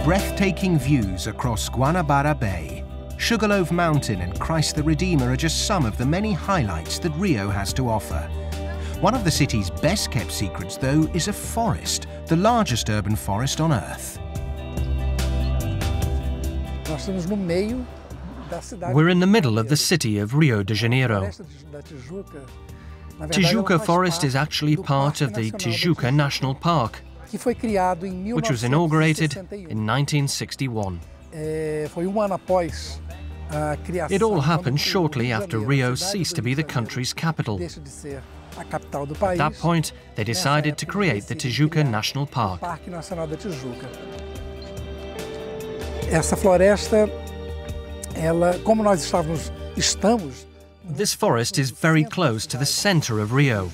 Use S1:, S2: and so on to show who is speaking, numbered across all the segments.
S1: breathtaking views across Guanabara Bay, Sugarloaf Mountain and Christ the Redeemer are just some of the many highlights that Rio has to offer. One of the city's best-kept secrets, though, is a forest, the largest urban forest on Earth.
S2: We're in the middle of the city of Rio de Janeiro. Tijuca Forest is actually part of the Tijuca National Park, which was inaugurated in 1961. It all happened shortly after Rio ceased to be the country's capital. At that point, they decided to create the Tijuca National Park. This forest is very close to the center of Rio,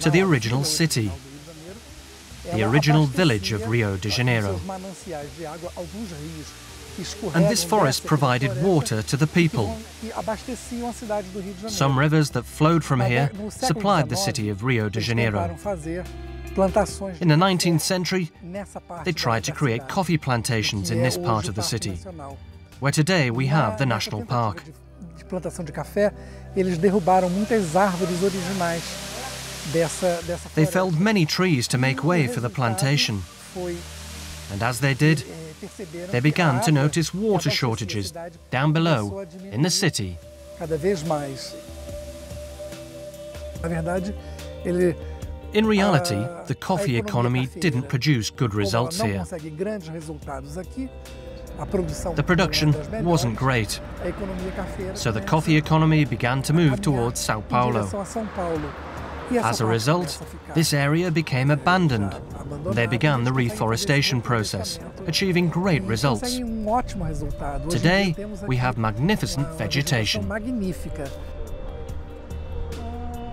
S2: to the original city, the original village of Rio de Janeiro. And this forest provided water to the people. Some rivers that flowed from here supplied the city of Rio de Janeiro. In the 19th century, they tried to create coffee plantations in this part of the city, where today we have the national park. They felled many trees to make way for the plantation. And as they did, they began to notice water shortages down below in the city. In reality, the coffee economy didn't produce good results here. The production wasn't great, so the coffee economy began to move towards Sao Paulo. As a result, this area became abandoned. They began the reforestation process, achieving great results. Today, we have magnificent vegetation.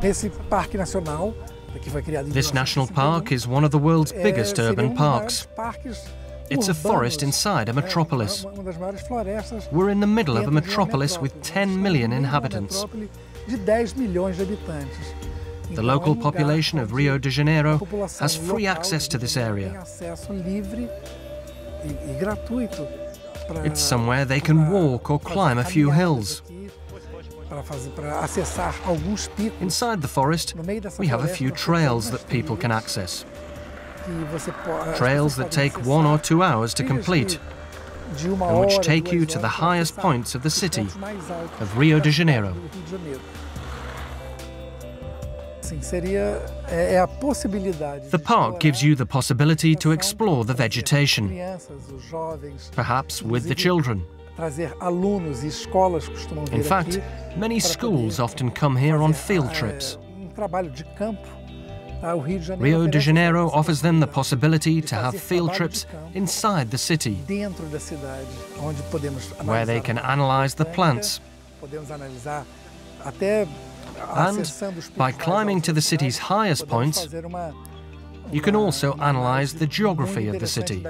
S2: This national park is one of the world's biggest urban parks. It's a forest inside a metropolis. We're in the middle of a metropolis with 10 million inhabitants. The local population of Rio de Janeiro has free access to this area. It's somewhere they can walk or climb a few hills. Inside the forest, we have a few trails that people can access. Trails that take 1 or 2 hours to complete, and which take you to the highest points of the city of Rio de Janeiro. The park gives you the possibility to explore the vegetation, perhaps with the children. In fact, many schools often come here on field trips. Rio de Janeiro offers them the possibility to have field trips inside the city, where they can analyze the plants. And by climbing to the city's highest points, you can also analyze the geography of the city.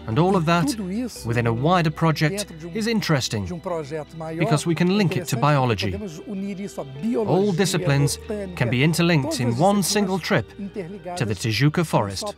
S2: And all of that, within a wider project, is interesting, because we can link it to biology. All disciplines can be interlinked in one single trip to the Tijuca Forest.